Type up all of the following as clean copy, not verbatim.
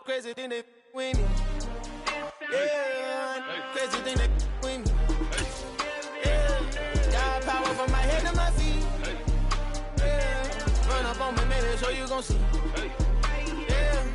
crazy thing they with me. Yeah, crazy thing they with me. Yeah, got power from my head to my feet. Yeah, run up on me, man, so you gon' see. Yeah,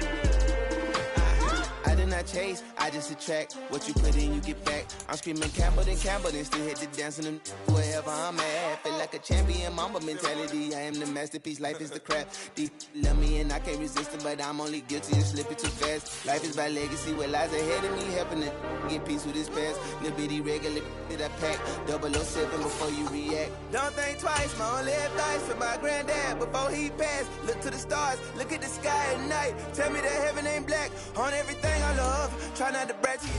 I did not chase, I just attract. What you put in, you get back. I'm screaming Campbell, then still hit the dance and them wherever I'm at. Feel like a champion, mamba mentality. I am the masterpiece, life is the crap. Deep love me and I can't resist it, but I'm only guilty of slipping too fast. Life is by legacy, what lies ahead of me, helping to get peace with this past. Little bitty regular that I pack, 007 before you react. Don't think twice, my only advice for my granddad before he passed. Look to the stars, look at the sky at night. Tell me that heaven ain't black on everything I love. Try not to brag to you.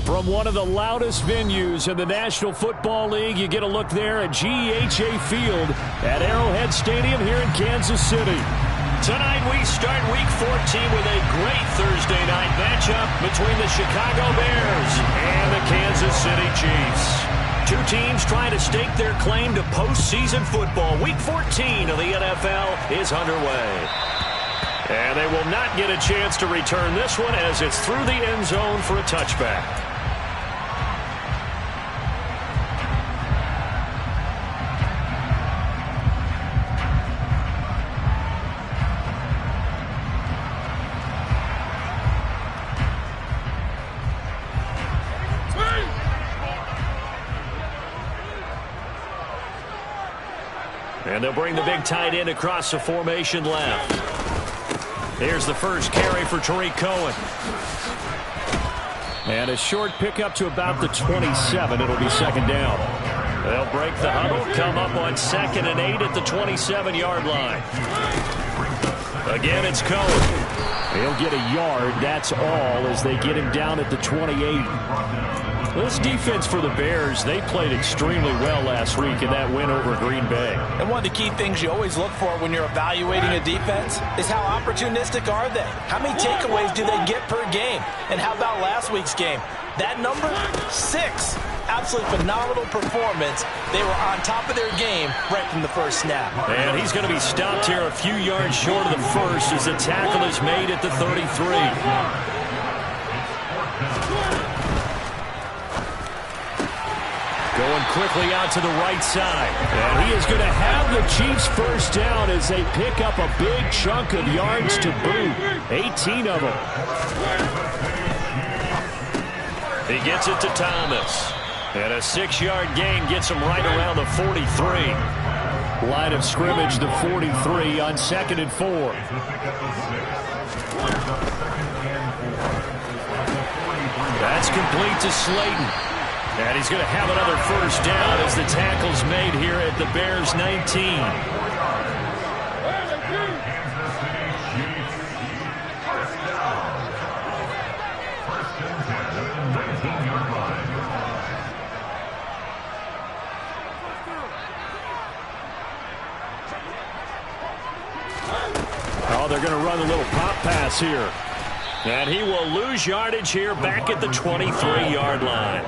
From one of the loudest venues in the National Football League, you get a look there at GEHA Field at Arrowhead Stadium here in Kansas City. Tonight we start Week 14 with a great Thursday night matchup between the Chicago Bears and the Kansas City Chiefs. Two teams trying to stake their claim to postseason football. Week 14 of the NFL is underway. And they will not get a chance to return this one as it's through the end zone for a touchback. And they'll bring the big tight end across the formation left. Here's the first carry for Tariq Cohen. And a short pickup to about the 27. It'll be second down. They'll break the huddle, come up on 2nd and 8 at the 27-yard line. Again, it's Cohen. He'll get a yard, that's all, as they get him down at the 28. This defense for the Bears, they played extremely well last week in that win over Green Bay. And one of the key things you always look for when you're evaluating a defense is how opportunistic are they? How many takeaways do they get per game? And how about last week's game? That number, 6. Absolutely phenomenal performance. They were on top of their game right from the first snap. And he's going to be stopped here a few yards short of the first as the tackle is made at the 33. Going quickly out to the right side. And he is going to have the Chiefs first down as they pick up a big chunk of yards to boot. 18 of them. He gets it to Thomas. And a 6-yard gain gets him right around the 43. Line of scrimmage, the 43 on 2nd and 4. That's complete to Slayton. And he's going to have another first down as the tackle's made here at the Bears' 19. Oh, they're going to run a little pop pass here. And he will lose yardage here back at the 23-yard line.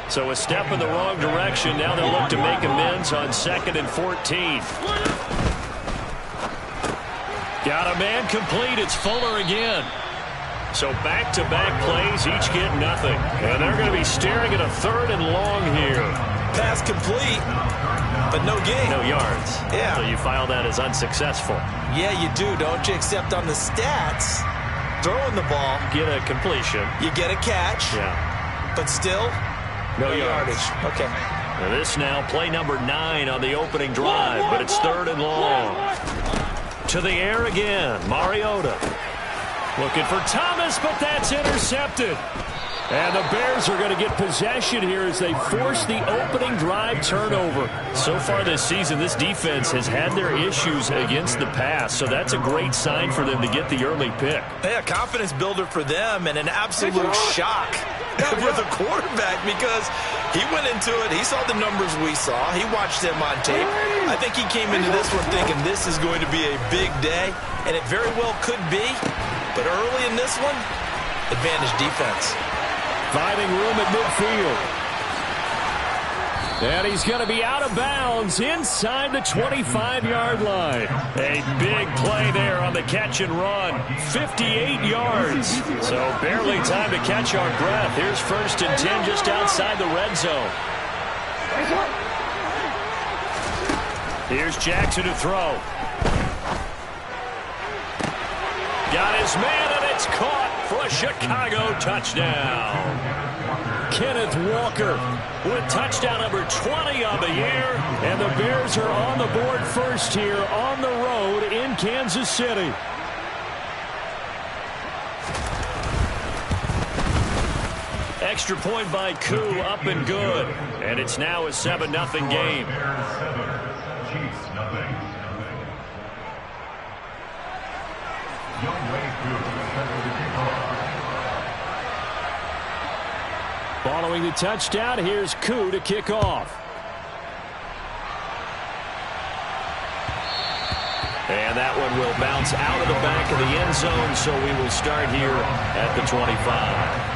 So a step in the wrong direction. Now they'll look to make amends on 2nd and 14. Got a man complete. It's Fuller again. So back-to-back plays, each get nothing. And they're going to be staring at a 3rd and long here. Pass complete, but no gain. No yards. Yeah. So you file that as unsuccessful. Yeah, you do, don't you? Except on the stats, throwing the ball. Get a completion. You get a catch. Yeah. But still, no yardage. Okay. Now this now, play number 9 on the opening drive, but it's 3rd and long. To the air again, Mariota. Looking for Thomas, but that's intercepted. And the Bears are going to get possession here as they force the opening drive turnover. So far this season, this defense has had their issues against the pass, so that's a great sign for them to get the early pick. Yeah, confidence builder for them and an absolute shock for the quarterback because he went into it. He saw the numbers we saw. He watched them on tape. I think he came into this one thinking this is going to be a big day, and it very well could be. But early in this one, advantage defense. Finding room at midfield. And he's going to be out of bounds inside the 25-yard line. A big play there on the catch and run. 58 yards. So barely time to catch our breath. Here's 1st and 10 just outside the red zone. Here's Jackson to throw. Got his man, and it's caught for a Chicago touchdown. Kenneth Walker with touchdown number 20 on the year. And the Bears are on the board first here on the road in Kansas City. Extra point by Koo, up and good. And it's now a 7-0 game. Following the touchdown, here's Koo to kick off. And that one will bounce out of the back of the end zone, so we will start here at the 25.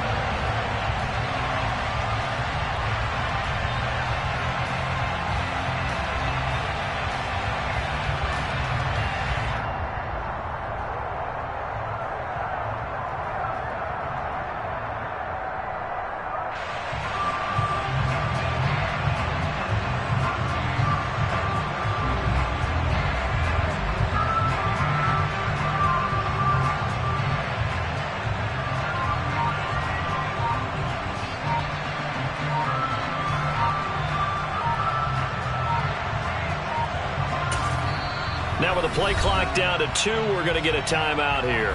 Now with the play clock down to 2, we're going to get a timeout here.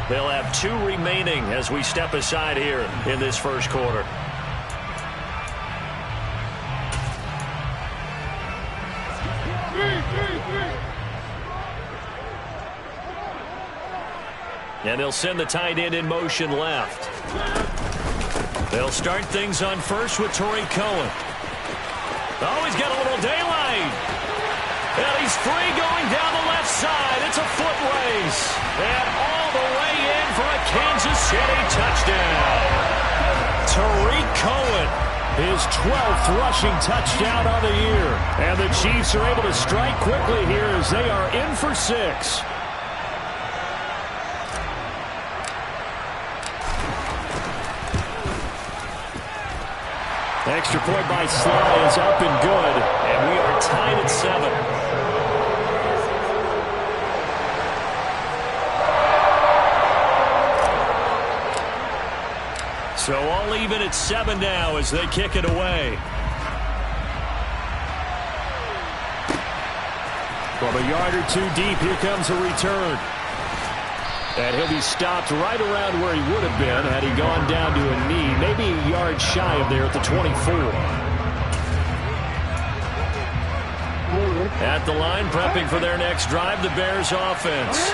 They'll have 2 remaining as we step aside here in this first quarter. And they'll send the tight end in motion left. They'll start things on first with Tariq Cohen. Oh, he's got a little daylight. And he's free going down the left side. It's a foot race. And all the way in for a Kansas City touchdown. Tariq Cohen, his 12th rushing touchdown on the year. And the Chiefs are able to strike quickly here as they are in for 6. Extra point by Sly is up and good. And we are tied at 7. So all even at 7 now as they kick it away. From a yard or 2 deep, here comes a return. And he'll be stopped right around where he would have been had he gone down to a knee, maybe a yard shy of there at the 24. At the line, prepping for their next drive, the Bears offense.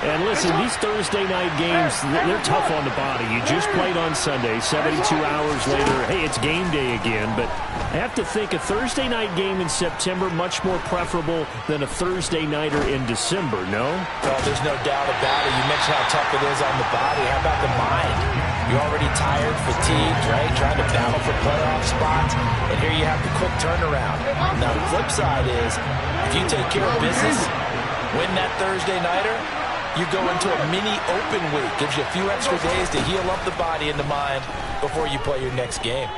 And listen, these Thursday night games, they're tough on the body. You just played on Sunday, 72 hours later. Hey, it's game day again, but I have to think a Thursday night game in September much more preferable than a Thursday nighter in December, no? Well, there's no doubt about it. You mentioned how tough it is on the body. How about the mind? You're already tired, fatigued, right? Trying to battle for playoff spots, and here you have the quick turnaround. Now, the flip side is, if you take care of business, win that Thursday nighter, you go into a mini open week. Gives you a few extra days to heal up the body and the mind before you play your next game.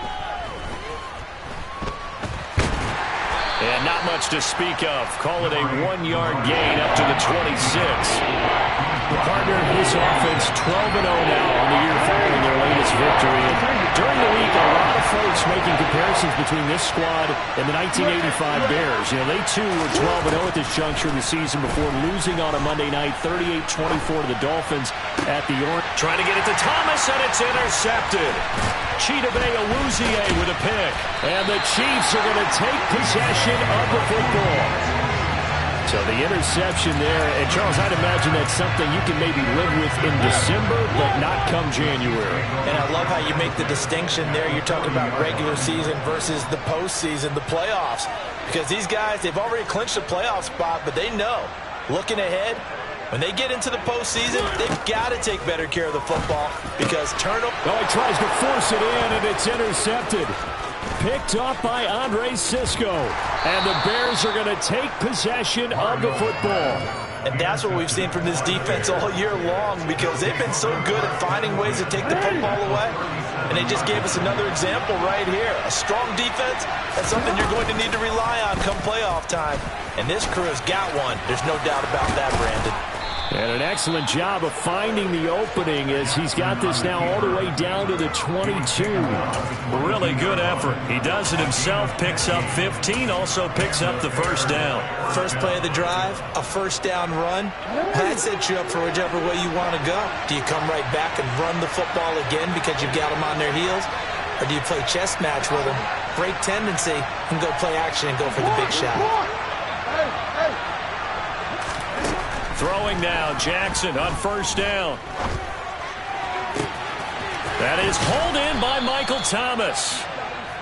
And not much to speak of. Call it a 1-yard gain up to the 26. The partner in his offense 12-0 now on the year following their latest victory. And during the week, a lot of folks making comparisons between this squad and the 1985 Bears. You know, they too were 12-0 at this juncture of the season before losing on a Monday night 38-24 to the Dolphins at the Orange. Trying to get it to Thomas, and it's intercepted. Chidobe Awuzie with a pick. And the Chiefs are going to take possession of the football. So the interception there, and Charles, I'd imagine that's something you can maybe live with in December, but not come January. And I love how you make the distinction there. You're talking about regular season versus the postseason, the playoffs. Because these guys, they've already clinched a playoff spot, but they know, looking ahead, when they get into the postseason, they've got to take better care of the football because turnover. Oh, he tries to force it in, and it's intercepted. picked off by Andre Cisco. And the Bears are going to take possession of the football. And that's what we've seen from this defense all year long, because they've been so good at finding ways to take the football away. And they just gave us another example right here. A strong defense, that's something you're going to need to rely on come playoff time. And this crew has got one. There's no doubt about that, Brandon. And an excellent job of finding the opening as he's got this now all the way down to the 22. Really good effort. He does it himself, picks up 15, also picks up the first down. First play of the drive, a first down run. That sets you up for whichever way you want to go. Do you come right back and run the football again because you've got them on their heels? Or do you play chess match with them, break tendency, and go play action and go for the big shot? Throwing now, Jackson on first down. That is hauled in by Michael Thomas.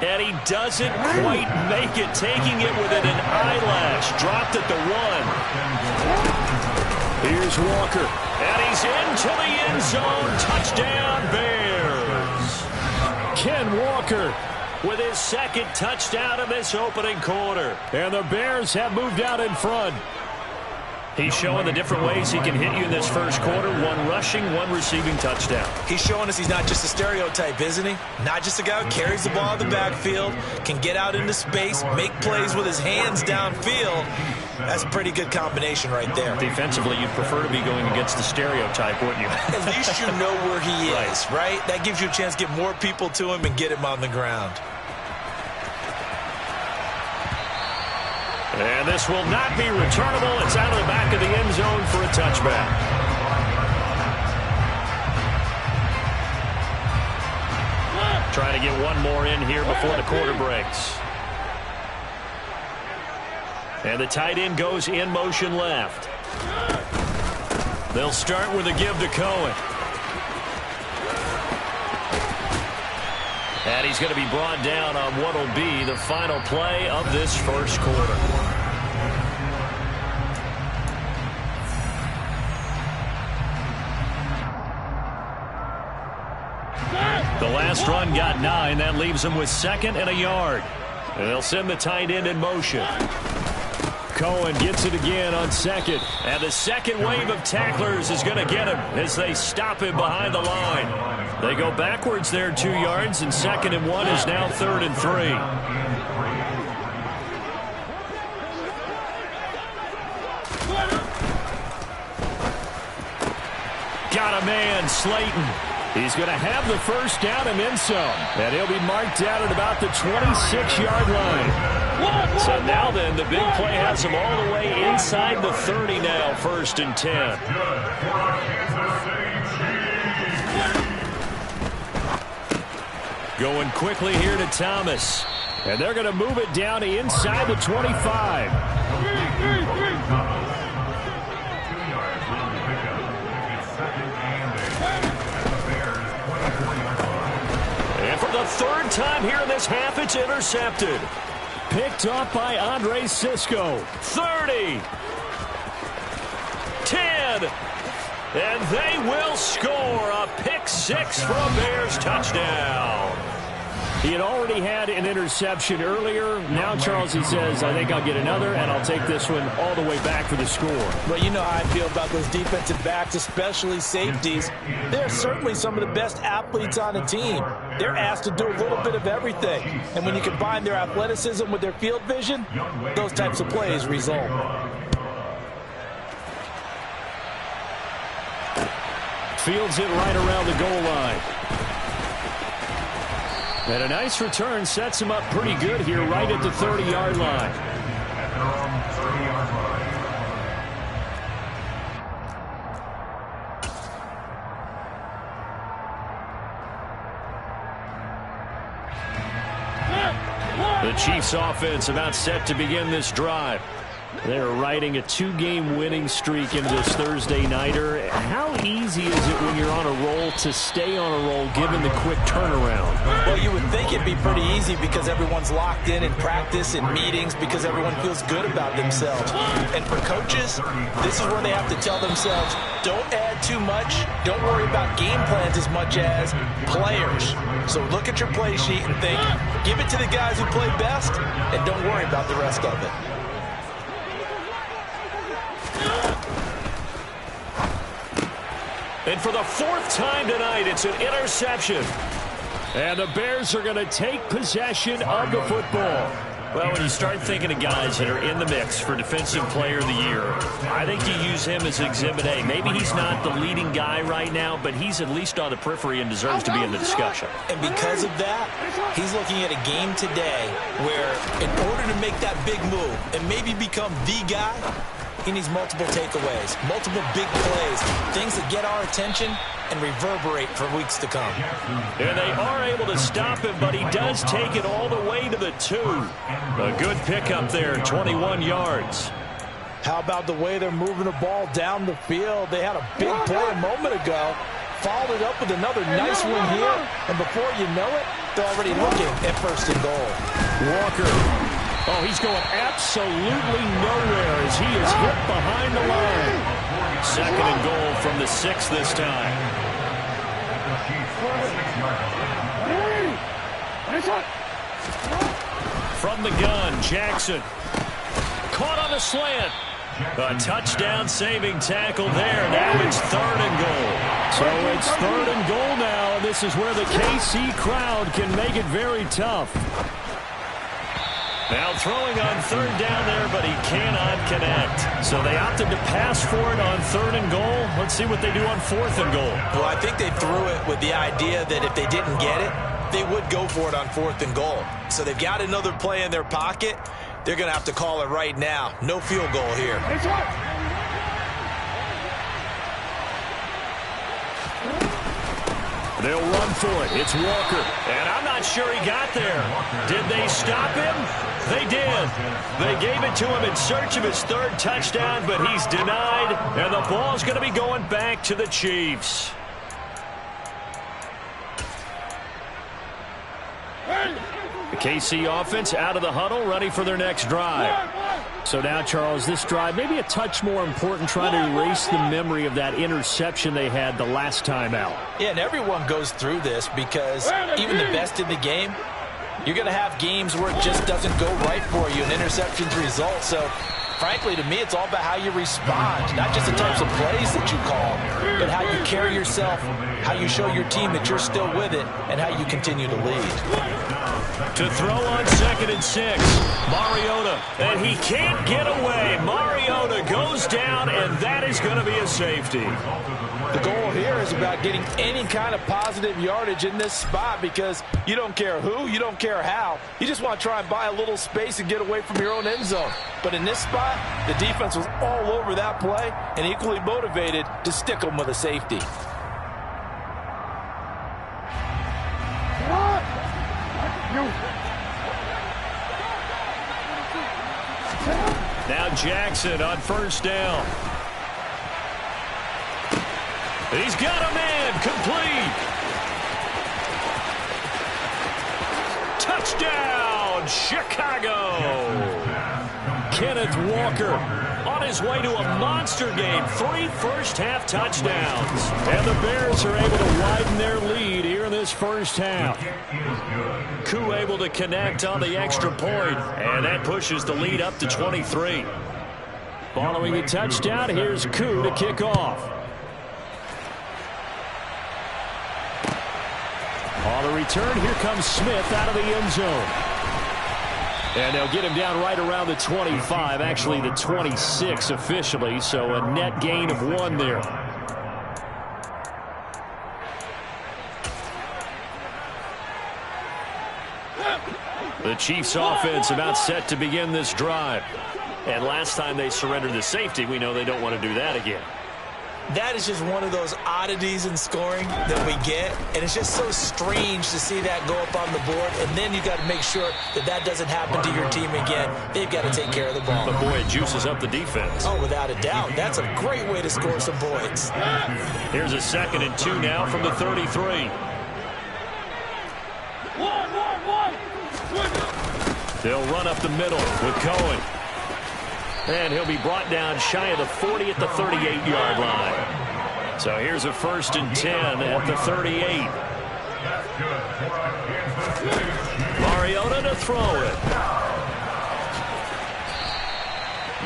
And he doesn't quite make it, taking it within an eyelash. Dropped at the 1. Here's Walker. And he's into the end zone. Touchdown, Bears. Ken Walker with his second touchdown in this opening quarter. And the Bears have moved out in front. He's showing the different ways he can hit you in this first quarter. One rushing, one receiving touchdown. He's showing us he's not just a stereotype, isn't he? Not just a guy who carries the ball in the backfield, can get out into space, make plays with his hands downfield. That's a pretty good combination right there. Defensively, you'd prefer to be going against the stereotype, wouldn't you? At least you know where he is, right? That gives you a chance to get more people to him and get him on the ground. And this will not be returnable. It's out of the back of the end zone for a touchback. Trying to get one more in here before the quarter breaks. And the tight end goes in motion left. They'll start with a give to Cohen. And he's going to be brought down on what will be the final play of this first quarter. The last run got 9. That leaves him with 2nd and a yard. And they'll send the tight end in motion. Cohen gets it again on 2nd. And the second wave of tacklers is going to get him as they stop him behind the line. They go backwards there 2 yards, and 2nd and 1 is now 3rd and 3. Got a man, Slayton. He's going to have the first down and then some. And he'll be marked down at about the 26-yard line. So now then, the big play has him all the way inside the 30 now, 1st and 10. Going quickly here to Thomas. And they're going to move it down to inside the 25. And for the 3rd time here in this half, it's intercepted. Picked off by Andre Cisco. 30. 10. And they will score a pick 6 for a Bears touchdown. He had already had an interception earlier. Now, Charles, he says, I think I'll get another, and I'll take this one all the way back for the score. Well, you know how I feel about those defensive backs, especially safeties. They're certainly some of the best athletes on the team. They're asked to do a little bit of everything. And when you combine their athleticism with their field vision, those types of plays result. Fields it right around the goal line. And a nice return sets him up pretty good here right at the 30-yard line. The Chiefs offense about set to begin this drive. They're riding a 2-game winning streak into this Thursday nighter. How easy is it when you're on a roll to stay on a roll given the quick turnaround? Well, you would think it'd be pretty easy because everyone's locked in practice and meetings because everyone feels good about themselves. And for coaches, this is where they have to tell themselves, don't add too much. Don't worry about game plans as much as players. So look at your play sheet and think, give it to the guys who play best and don't worry about the rest of it. And for the 4th time tonight, it's an interception. And the Bears are going to take possession of the football. Well, when you start thinking of guys that are in the mix for Defensive Player of the Year, I think you use him as Exhibit A. Maybe he's not the leading guy right now, but he's at least on the periphery and deserves to be in the discussion. And because of that, he's looking at a game today where in order to make that big move and maybe become the guy, he needs multiple takeaways, multiple big plays, things that get our attention and reverberate for weeks to come. And they are able to stop him, but he does take it all the way to the 2. A good pickup there, 21 yards. How about the way they're moving the ball down the field? They had a big play a moment ago, followed it up with another nice one here, and before you know it, they're already looking at 1st and goal. Walker. Oh, he's going absolutely nowhere as he is hit behind the line. 2nd and goal from the 6 this time. From the gun, Jackson. Caught on the slant. A touchdown-saving tackle there. Now it's 3rd and goal. So it's 3rd and goal now, and this is where the KC crowd can make it very tough. Now throwing on 3rd down there, but he cannot connect. So they opted to pass for it on 3rd and goal. Let's see what they do on 4th and goal. Well, I think they threw it with the idea that if they didn't get it, they would go for it on 4th and goal. So they've got another play in their pocket. They're going to have to call it right now. No field goal here. They'll run for it. It's Walker. And I'm not sure he got there. Did they stop him? They did. They gave it to him in search of his 3rd touchdown, but he's denied. And the ball's going to be going back to the Chiefs. The KC offense out of the huddle, ready for their next drive. So now, Charles, this drive maybe a touch more important, trying to erase the memory of that interception they had the last time out. Yeah, and everyone goes through this because even the best in the game, you're going to have games where it just doesn't go right for you, and interceptions result. So, frankly, to me, it's all about how you respond, not just the types of plays that you call, but how you carry yourself, how you show your team that you're still with it, and how you continue to lead. To throw on 2nd and 6, Mariota, and he can't get away. Mariota goes down, and that is going to be a safety. The goal here is about getting any kind of positive yardage in this spot because you don't care who, you don't care how. You just want to try and buy a little space and get away from your own end zone. But in this spot, the defense was all over that play and equally motivated to stick them with a safety. Now Jackson on 1st down. He's got a man, complete. Touchdown, Chicago. Kenneth Walker on his way to a monster game. 3 first-half touchdowns. And the Bears are able to widen their lead here in this first half. Koo able to connect on the extra point, and that pushes the lead up to 23. Following the touchdown, here's Koo to kick off. On the return, here comes Smith out of the end zone. And they'll get him down right around the 25, actually the 26 officially, so a net gain of 1 there. The Chiefs offense about set to begin this drive. And last time they surrendered the safety, we know they don't want to do that again. That is just one of those oddities in scoring that we get, and it's just so strange to see that go up on the board, and then you got to make sure that that doesn't happen to your team again. They've got to take care of the ball. But, boy, it juices up the defense. Oh, without a doubt. That's a great way to score some points. Here's a 2nd and 2 now from the 33. They'll run up the middle with Cohen. And he'll be brought down shy of the 40 at the 38-yard line. So here's a 1st and 10 at the 38. Mariota to throw it.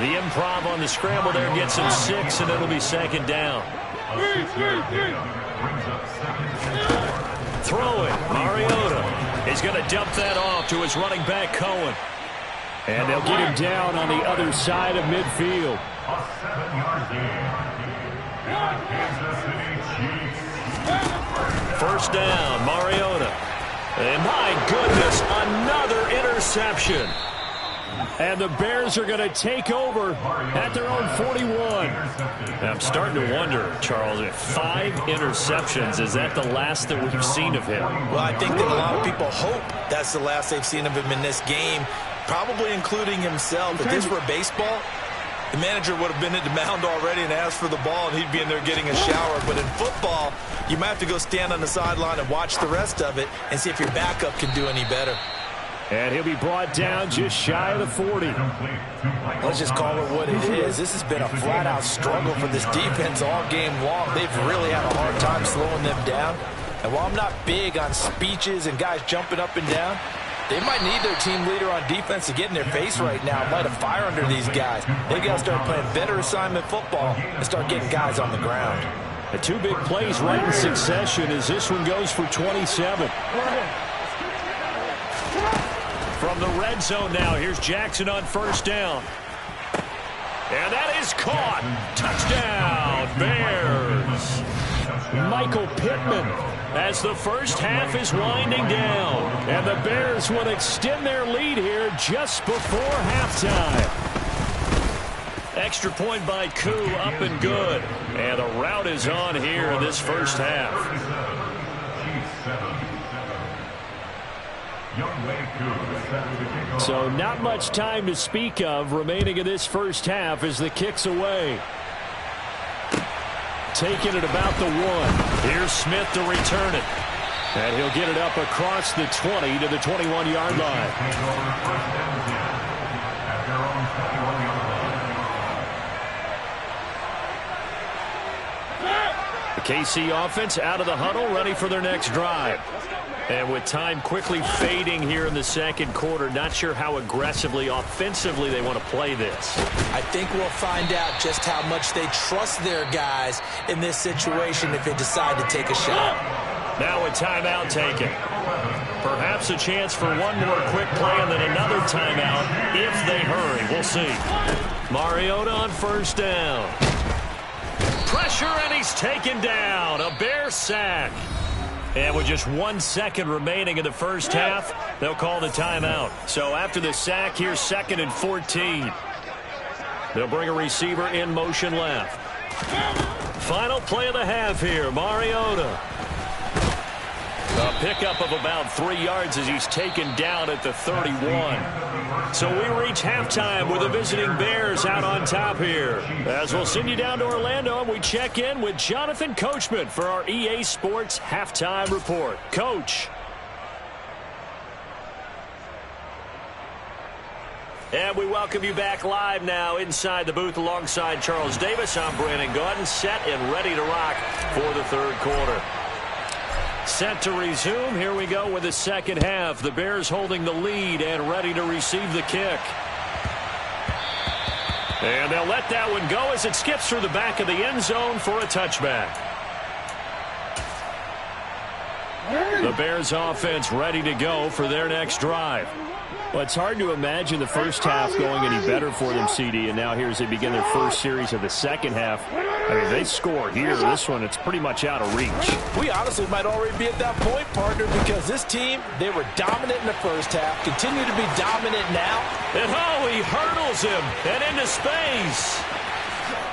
The improv on the scramble there gets him 6, and it'll be 2nd down. Throw it. Mariota is going to dump that off to his running back, Cohen. And they'll get him down on the other side of midfield. First down, Mariota. And my goodness, another interception. And the Bears are going to take over at their own 41. I'm starting to wonder, Charles, if 5 interceptions, is that the last that we've seen of him? Well, I think that a lot of people hope that's the last they've seen of him in this game, probably including himself. If this were baseball, the manager would have been at the mound already and asked for the ball, and he'd be in there getting a shower. But in football, you might have to go stand on the sideline and watch the rest of it and see if your backup can do any better. And he'll be brought down just shy of the 40. Let's just call it what it is. This has been a flat-out struggle for this defense all game long. They've really had a hard time slowing them down. And while I'm not big on speeches and guys jumping up and down, they might need their team leader on defense to get in their face right now and light a fire under these guys. They've got to start playing better assignment football and start getting guys on the ground. The 2 big plays right in succession as this one goes for 27. From the red zone now, here's Jackson on 1st down. And that is caught. Touchdown, Bears. Michael Pittman as the first half is winding down. And the Bears will extend their lead here just before halftime. Extra point by Koo, up and good. And the route is on here in this first half. So not much time to speak of remaining in this first half as the kick's away. Taking it about the 1. Here's Smith to return it. And he'll get it up across the 20 to the 21-yard line. The KC offense out of the huddle, ready for their next drive. And with time quickly fading here in the 2nd quarter, not sure how aggressively, offensively they want to play this. I think we'll find out just how much they trust their guys in this situation if they decide to take a shot. Now a timeout taken. Perhaps a chance for one more quick play and then another timeout if they hurry. We'll see. Mariota on 1st down. Pressure, and he's taken down. A Bear sack. And with just 1 second remaining in the first half, they'll call the timeout. So after the sack, here's 2nd and 14. They'll bring a receiver in motion left. Final play of the half here, Mariota. A pickup of about 3 yards as he's taken down at the 31. So we reach halftime with the visiting Bears out on top here. As we'll send you down to Orlando, and we check in with Jonathan Coachman for our EA Sports Halftime Report. Coach. And we welcome you back live now inside the booth alongside Charles Davis. I'm Brandon Gaudin, set and ready to rock for the 3rd quarter. Set to resume. Here we go with the 2nd half. The Bears holding the lead and ready to receive the kick. And they'll let that one go as it skips through the back of the end zone for a touchback. The Bears offense ready to go for their next drive. Well, it's hard to imagine the first half going any better for them, CD, and now here as they begin their first series of the 2nd half. I mean, they score here. This one, it's pretty much out of reach. We honestly might already be at that point, partner, because this team, they were dominant in the first half, continue to be dominant now. And he hurdles him and into space.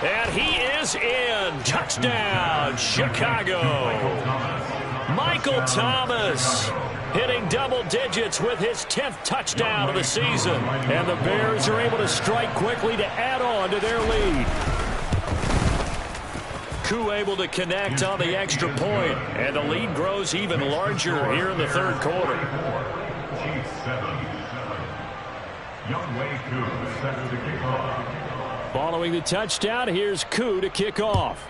And he is in. Touchdown, Chicago. Michael Thomas hitting double digits with his 10th touchdown of the season. And the Bears are able to strike quickly to add on to their lead. Koo able to connect on the extra point, and the lead grows even larger here in the third quarter. Following the touchdown, here's Koo to kick off.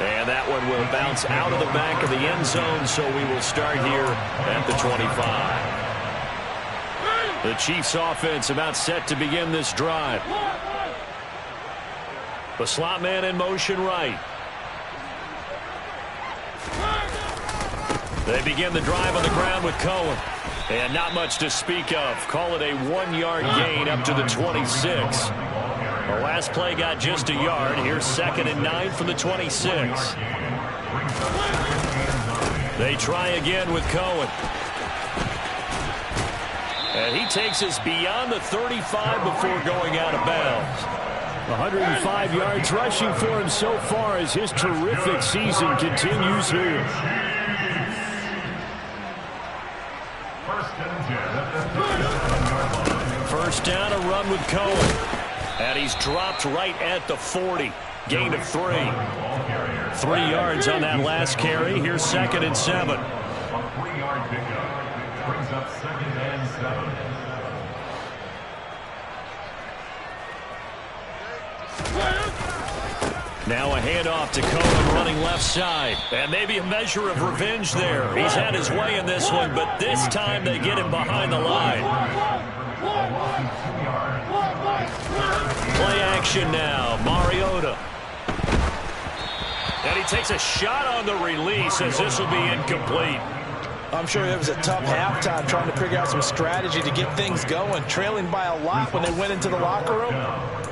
And that one will bounce out of the back of the end zone, so we will start here at the 25. The Chiefs offense about set to begin this drive. The slot man in motion right. They begin the drive on the ground with Cohen. And not much to speak of. Call it a 1-yard gain up to the 26. The last play got just a yard. Here's 2nd and 9 from the 26. They try again with Cohen. And he takes us beyond the 35 before going out of bounds. 105 yards rushing for him so far as his terrific season continues here. First down, a run with Cohen. And he's dropped right at the 40. Gain of 3. 3 yards on that last carry. Here's 2nd and 7. Brings up 2nd and 7. Now a handoff to Cohen running left side. And maybe a measure of revenge there. He's had his way in this one, but this time they get him behind the line. Play action now. Mariota. And he takes a shot on the release as this will be incomplete. I'm sure it was a tough halftime trying to figure out some strategy to get things going. Trailing by a lot when they went into the locker room.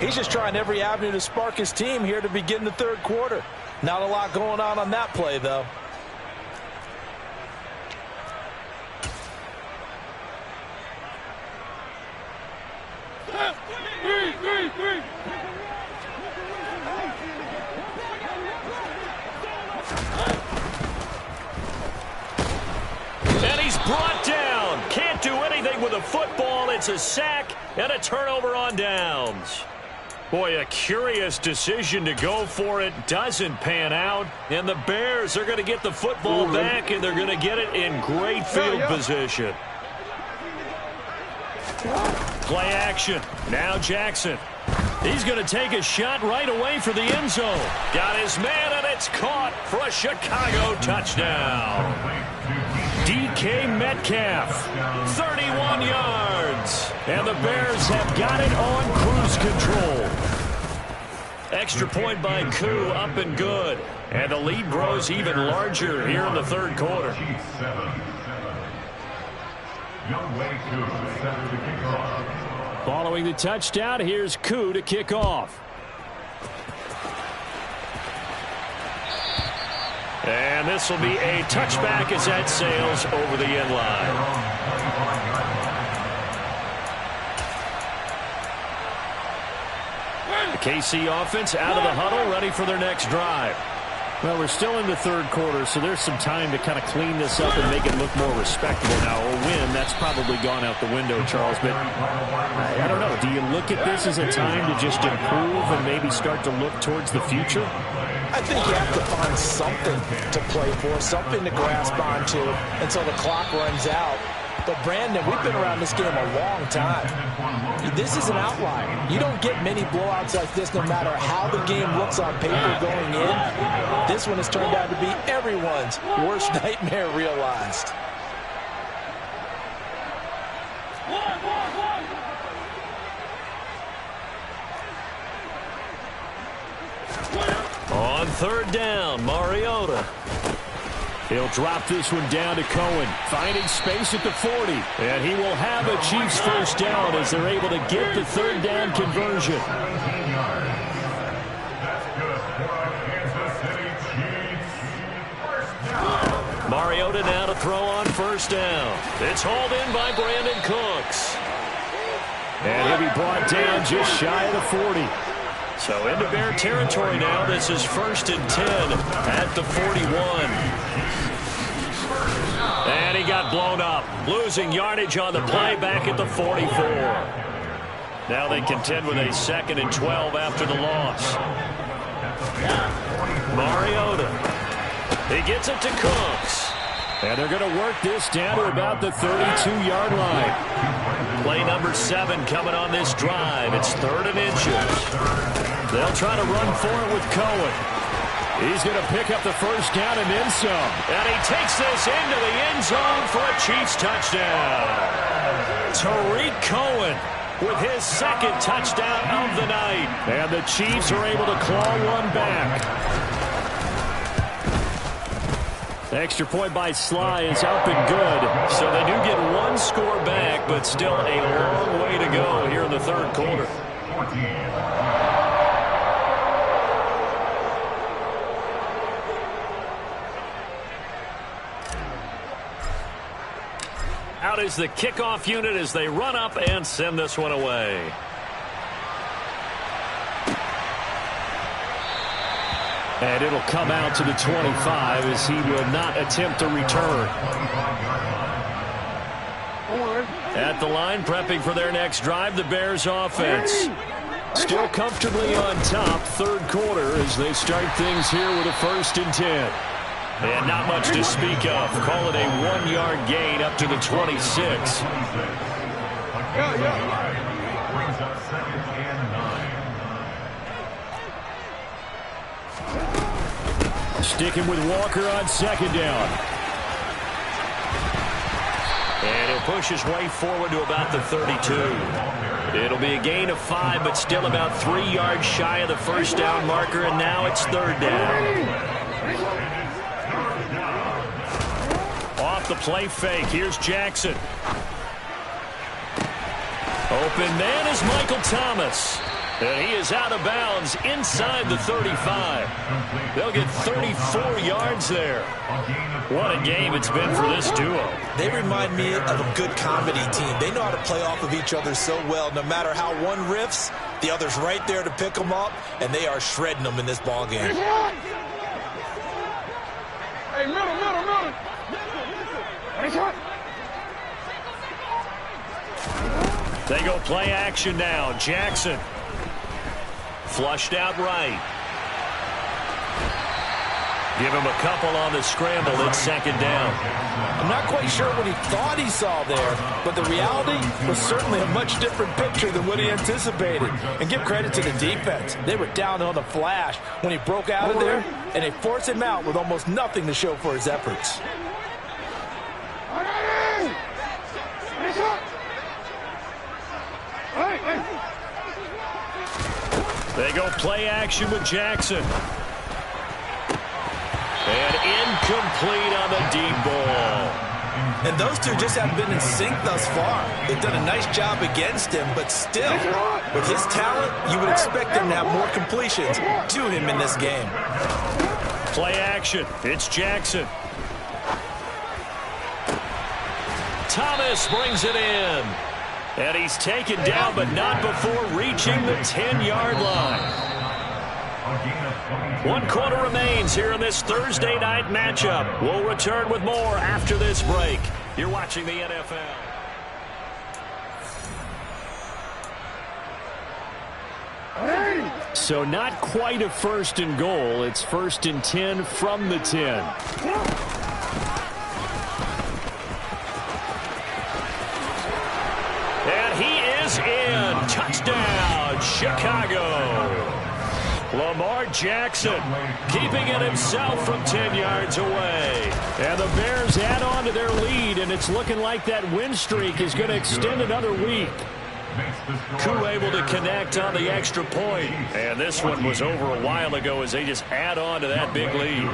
He's just trying every avenue to spark his team here to begin the third quarter. Not a lot going on that play, though. And he's brought down. Can't do anything with a football. It's a sack and a turnover on downs. Boy, a curious decision to go for it. Doesn't pan out. And the Bears are going to get the football back, and they're going to get it in great field position. Play action. Now Jackson. He's going to take a shot right away for the end zone. Got his man, and it's caught for a Chicago touchdown. DK Metcalf, 31 yards. And the Bears have got it on cruise control. Extra point by Koo, up and good. And the lead grows even larger here in the third quarter. Following the touchdown, here's Koo to kick off. And this will be a touchback as that sails over the end line. The KC offense out of the huddle, ready for their next drive. Well, we're still in the third quarter, so there's some time to kind of clean this up and make it look more respectable. Now, a win, that's probably gone out the window, Charles, but I don't know. Do you look at this as a time to just improve and maybe start to look towards the future? I think you have to find something to play for, something to grasp onto until the clock runs out. But, Brandon, we've been around this game a long time. This is an outlier. You don't get many blowouts like this no matter how the game looks on paper going in. This one has turned out to be everyone's worst nightmare realized. On third down, Mariota. He'll drop this one down to Cohen, finding space at the 40. And he will have a Chiefs first down as they're able to get the third down conversion. Mariota now to throw on first down. It's hauled in by Brandon Cooks. And he'll be brought down just shy of the 40. So into Bear territory now. This is 1st and 10 at the 41. And he got blown up. Losing yardage on the play back at the 44. Now they contend with a 2nd and 12 after the loss. Mariota. He gets it to Cooks. And they're going to work this down to about the 32-yard line. Play number 7 coming on this drive. It's 3rd and inches. They'll try to run for it with Cohen. He's going to pick up the first down and then some. And he takes this into the end zone for a Chiefs touchdown. Tariq Cohen with his 2nd touchdown of the night. And the Chiefs are able to claw one back. The extra point by Sly is up and good. So they do get one score back, but still a long way to go here in the 3rd quarter. Out is the kickoff unit as they run up and send this one away. And it'll come out to the 25 as he will not attempt to return. At the line, prepping for their next drive, the Bears offense. Still comfortably on top, 3rd quarter as they start things here with a 1st and 10. And not much to speak of. Call it a 1-yard gain up to the 26. Sticking with Walker on 2nd down. And he'll push his way forward to about the 32. It'll be a gain of 5, but still about 3 yards shy of the 1st down marker, and now it's 3rd down. Off the play fake, here's Jackson. Open man is Michael Thomas. And he is out of bounds inside the 35. They'll get 34 yards there. What a game it's been for this duo. They remind me of a good comedy team. They know how to play off of each other so well. No matter how one riffs, the other's right there to pick them up, and they are shredding them in this ball game. Hey, middle. They go play action now. Jackson. Flushed out right. Give him a couple on the scramble. It's 2nd down. I'm not quite sure what he thought he saw there, but the reality was certainly a much different picture than what he anticipated. And give credit to the defense. They were down on the flash when he broke out of there, and they forced him out with almost nothing to show for his efforts. They go play action with Jackson. And incomplete on the deep ball. And those two just haven't been in sync thus far. They've done a nice job against him, but still, with his talent, you would expect him to have more completions to him in this game. Play action. It's Jackson. Thomas brings it in. And he's taken down, but not before reaching the 10-yard line. 1 quarter remains here in this Thursday night matchup. We'll return with more after this break. You're watching the NFL. So not quite a 1st and goal. It's 1st and 10 from the 10. In. Touchdown, Chicago. Lamar Jackson keeping it himself from 10 yards away. And the Bears add on to their lead, and it's looking like that win streak is going to extend another week. Koo able to connect on the extra point. And this one was over a while ago as they just add on to that big lead.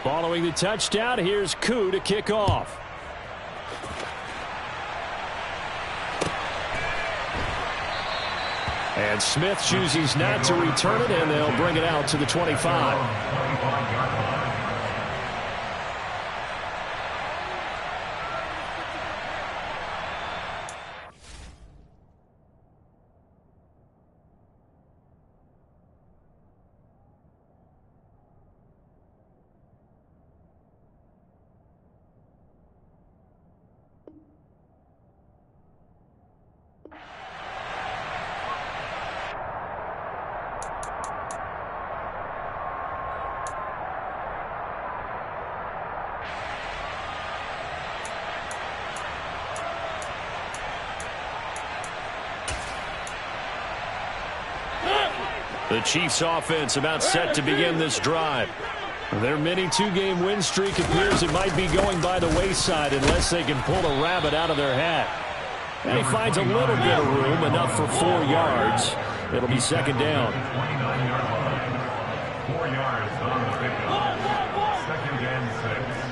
Following the touchdown, here's Koo to kick off. And Smith chooses not to return it, and they'll bring it out to the 25. The Chiefs offense about set to begin this drive. Their mini two-game win streak appears it might be going by the wayside unless they can pull a rabbit out of their hat. And he finds a little bit of room, enough for 4 yards. It'll be second down. 29-yard line. 4 yards on the pickup. Second and 6.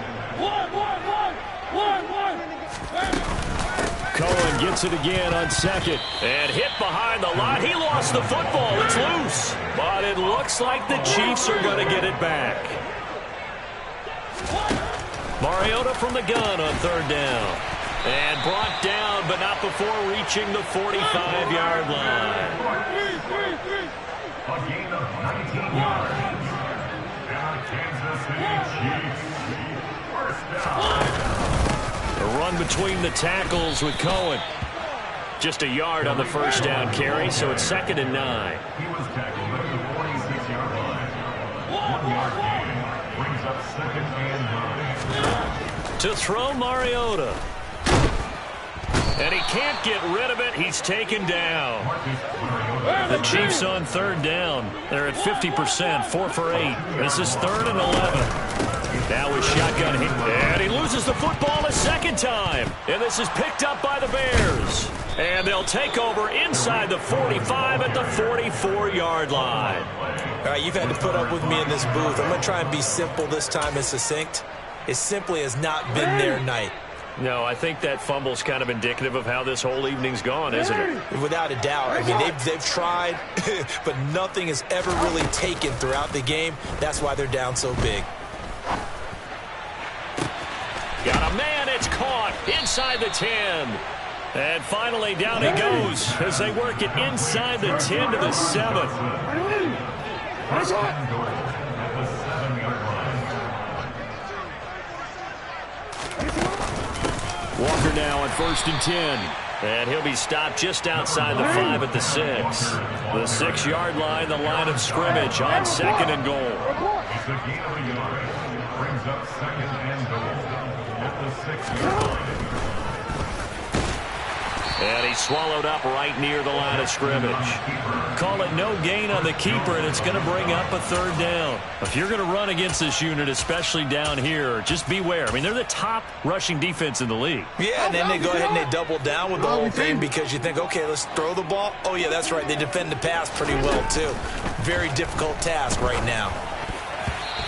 Cohen gets it again on second. And hit behind the line. He lost the football. It's loose. But it looks like the Chiefs are going to get it back. Mariota from the gun on third down. And brought down, but not before reaching the 45-yard line. A gain of 19 yards. And the Kansas City Chiefs. First down. A run between the tackles with Cohen. Just a yard on the first down carry, so it's second and 9. He was tackled at the 46-yard line. 1 yard gain brings up second and 9. To throw Mariota. And he can't get rid of it. He's taken down. The Chiefs on third down. They're at 50%, 4 for 8. This is third and 11. Now with shotgun. And he loses the football a second time. And this is picked up by the Bears. And they'll take over inside the 45 at the 44-yard line. All right, you've had to put up with me in this booth. I'm going to try and be simple this time and succinct. It simply has not been their night. No, I think that fumble's kind of indicative of how this whole evening's gone, isn't it? Without a doubt. I mean, they've tried, but nothing has ever really taken throughout the game. That's why they're down so big. Got a man, it's caught inside the 10. And finally down he goes as they work it inside the 10 to the 7. Walker now on first and 10. And he'll be stopped just outside the 5 at the 6. The 6-yard line, the line of scrimmage on second and goal. It's a gain of a yard. Brings up second and goal at the 6-yard line. And he's swallowed up right near the line of scrimmage. Call it no gain on the keeper, and it's going to bring up a third down. If you're going to run against this unit, especially down here, just beware. I mean, they're the top rushing defense in the league. Yeah, and then they go ahead and they double down with the whole thing because you think, okay, let's throw the ball. Oh, yeah, that's right. They defend the pass pretty well, too. Very difficult task right now.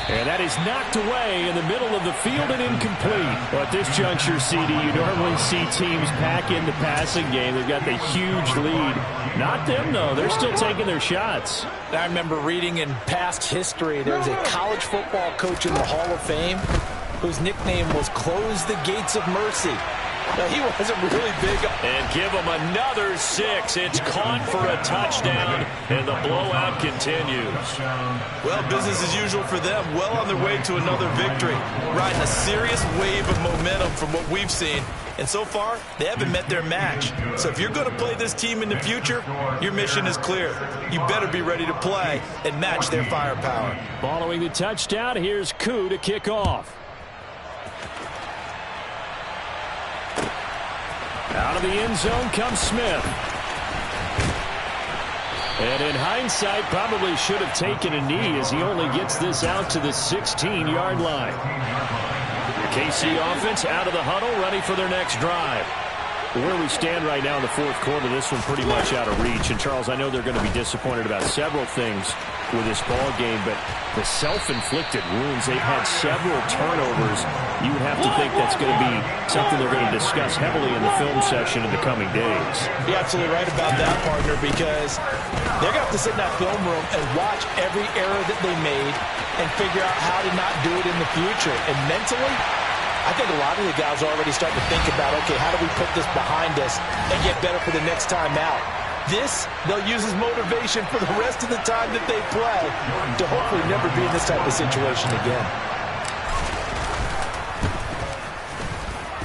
And that is knocked away in the middle of the field and incomplete. Well, at this juncture, CD, you normally see teams pack in the passing game. They've got the huge lead. Not them, though. They're still taking their shots. I remember reading in past history, there was a college football coach in the Hall of Fame whose nickname was Close the Gates of Mercy. Now, he wasn't really big. And give him another 6. It's caught for a touchdown, and the blowout continues. Well, business as usual for them. Well on their way to another victory. Riding a serious wave of momentum from what we've seen. And so far, they haven't met their match. So if you're going to play this team in the future, your mission is clear. You better be ready to play and match their firepower. Following the touchdown, here's Koo to kick off. Out of the end zone comes Smith. And in hindsight, probably should have taken a knee as he only gets this out to the 16-yard line. The KC offense out of the huddle, ready for their next drive. Where we stand right now in the fourth quarter, this one pretty much out of reach. And, Charles, I know they're going to be disappointed about several things with this ball game, but the self-inflicted wounds, they've had several turnovers. You would have to think that's going to be something they're going to discuss heavily in the film session in the coming days. You're absolutely right about that, partner, because they're going to have to sit in that film room and watch every error that they made and figure out how to not do it in the future. And mentally, I think a lot of the guys are already starting to think about, okay, how do we put this behind us and get better for the next time out? This, they'll use as motivation for the rest of the time that they play to hopefully never be in this type of situation again.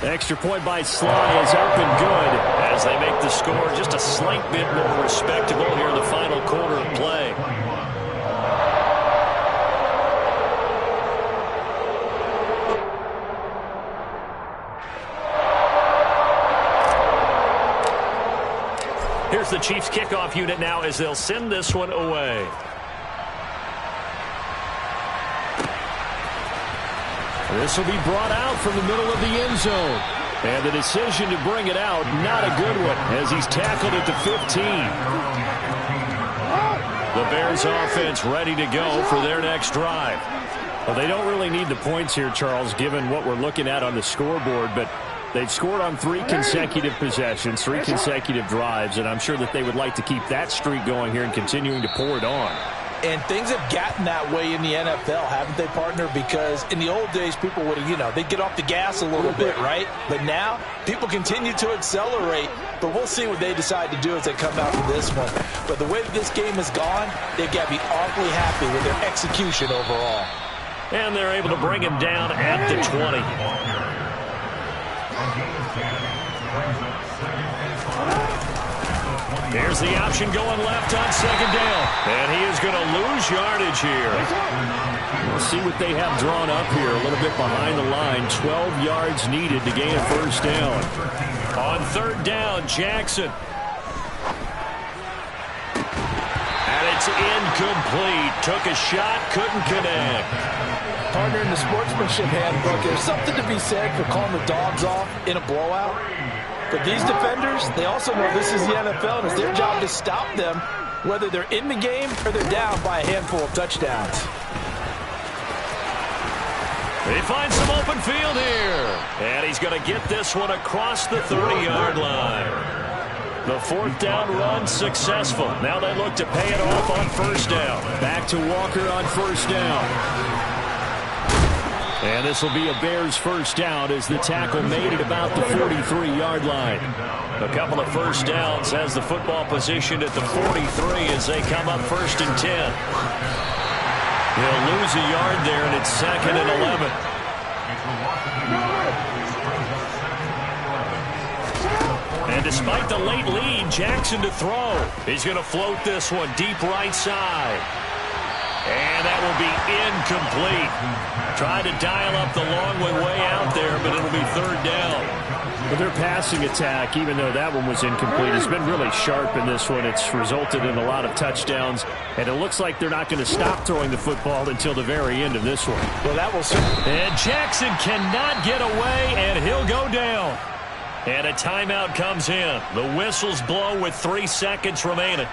Extra point by Sly is up and good as they make the score just a slight bit more respectable here in the final quarter of play. Here's the Chiefs kickoff unit now as they'll send this one away. This will be brought out from the middle of the end zone. And the decision to bring it out, not a good one, as he's tackled at the 15. The Bears offense ready to go for their next drive. Well, they don't really need the points here, Charles, given what we're looking at on the scoreboard, but they've scored on 3 consecutive possessions, 3 consecutive drives, and I'm sure that they would like to keep that streak going here and continuing to pour it on. And things have gotten that way in the NFL, haven't they, partner? Because in the old days, people would have, they'd get off the gas a little bit, right? But now, people continue to accelerate. But we'll see what they decide to do as they come out for this one. But the way that this game has gone, they've got to be awfully happy with their execution overall. And they're able to bring him down at the 20. Here's the option going left on second down. And he is going to lose yardage here. We'll see what they have drawn up here. A little bit behind the line. 12 yards needed to gain a first down. On third down, Jackson. And it's incomplete. Took a shot, couldn't connect. Partner, in the sportsmanship handbook, there's something to be said for calling the dogs off in a blowout. But these defenders, they also know this is the NFL, and it's their job to stop them, whether they're in the game or they're down by a handful of touchdowns. He finds some open field here. And he's going to get this one across the 30-yard line. The fourth down run successful. Now they look to pay it off on first down. Back to Walker on first down. And this will be a Bears first down as the tackle made at about the 43-yard line. A couple of first downs as the football positioned at the 43 as they come up first and 10. He'll lose a yard there, and it's second and 11. And despite the late lead, Jackson to throw. He's going to float this one deep right side. And that will be incomplete. Tried to dial up the long way out there, but it'll be third down. But their passing attack, even though that one was incomplete, has been really sharp in this one. It's resulted in a lot of touchdowns, and it looks like they're not going to stop throwing the football until the very end of this one. Well, that will. And Jackson cannot get away, and he'll go down. And a timeout comes in. The whistles blow with 3 seconds remaining.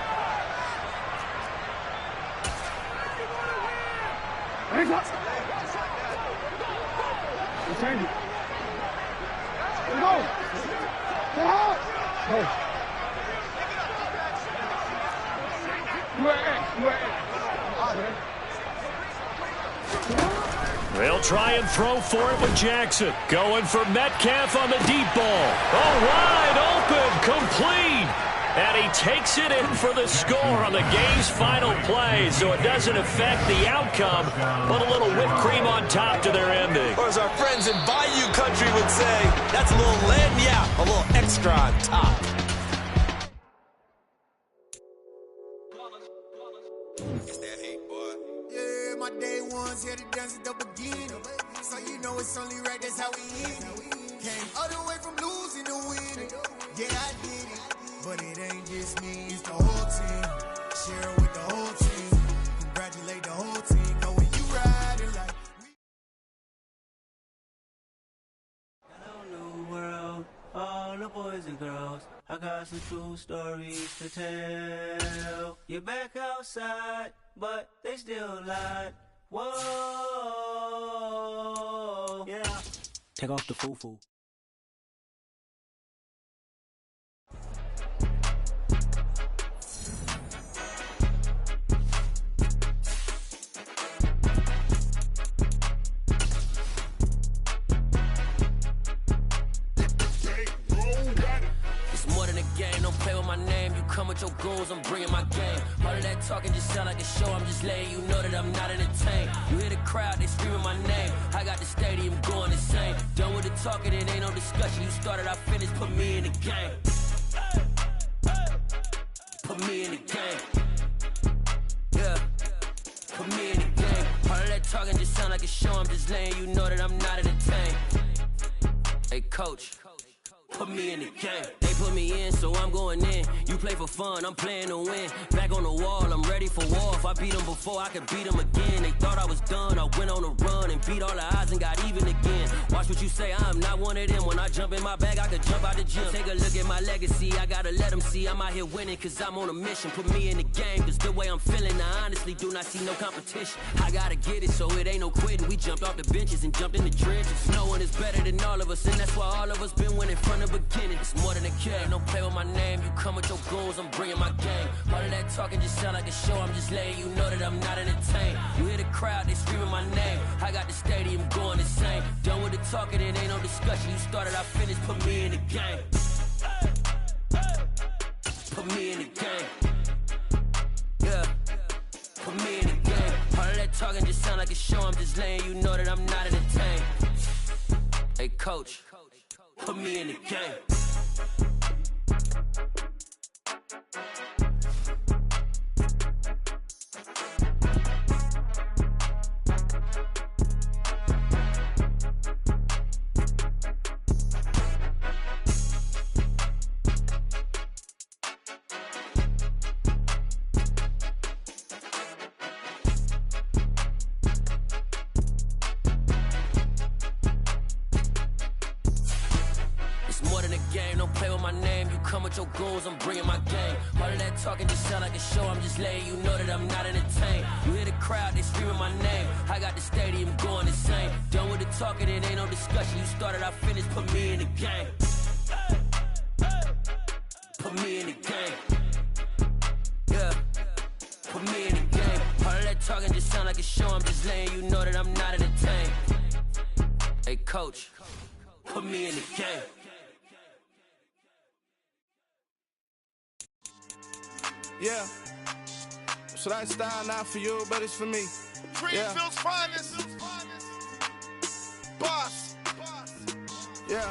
They'll try and throw for it with Jackson. Going for Metcalf on the deep ball. Oh, wide open, complete. And he takes it in for the score on the game's final play, so it doesn't affect the outcome, but a little whipped cream on top to their ending. Or as our friends in Bayou Country would say, that's a little lagniappe, a little extra on top. It's that hate, boy. Yeah, my day ones here to dance at the beginning. So you know it's only right, that's how we end it. Came all the way from losing to winning. Yeah, I did it. But it ain't just me, it's the whole team. Share it with the whole team. Congratulate the whole team. Know when you ride it like Hello, new world, all the boys and girls. I got some true stories to tell. You're back outside, but they still lied. Whoa, yeah. Take off the foo-foo. Come with your goons, I'm bringing my game. All of that talking just sound like a show. I'm just letting you know that I'm not entertained. You hear the crowd, they screaming my name. I got the stadium going insane. Done with the talking, it ain't no discussion. You started, I finished, put me in the game. Put me in the game. Yeah. Put me in the game. All of that talking just sound like a show. I'm just letting you know that I'm not entertained. Hey, coach. Put me in the game. They put me in, so I'm going in. You play for fun, I'm playing to win. Back on the wall, I'm ready for war. If I beat them before I could beat them again. They thought I was done, I went on a run and beat all the odds and got even again. Watch what you say, I'm not one of them. When I jump in my bag, I could jump out the gym. Take a look at my legacy, I gotta let them see I'm out here winning, cause I'm on a mission. Put me in the game, cause the way I'm feeling, I honestly do not see no competition. I gotta get it, so it ain't no quitting. We jumped off the benches and jumped in the trenches. No one is better than all of us, and that's why all of us been winning from the beginning. It's more than a game, don't play with my name. You come with your goons, I'm bringing my game. All of that talking just sound like a show, I'm just letting you know that I'm not entertained. You hear the crowd, they screaming my name. I got the stadium going insane. Done with the talking, it ain't no discussion. You started, I finished, put me in the game. Put me in the game. Yeah, put me in the game. All of that talking just sound like a show, I'm just letting you know that I'm not entertained. Hey coach, put me in the game. Your goons, I'm bringing my game. All of that talking just sound like a show, I'm just letting you know that I'm not entertained. You hear the crowd, they screaming my name. I got the stadium going insane. Done with the talking, it ain't no discussion. You started, I finished, put me in the game. Put me in the game. Yeah, put me in the game. All of that talking just sound like a show, I'm just letting you know that I'm not entertained. Hey coach, put me in the game. Yeah, so that style not for you, but it's for me. Greenfield's finest. Boss. Yeah.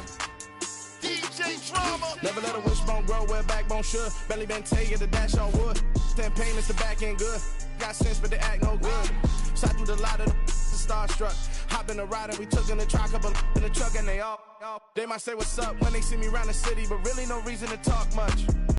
DJ Drama. Never let a wishbone grow where a backbone should. Belly been taking the dash on wood. Then payments the back end good. Got sense, but they act no good. Shot through the lot of the starstruck. Hop in the ride and we took in the truck, couple in the truck and they all. They might say what's up when they see me around the city, but really no reason to talk much.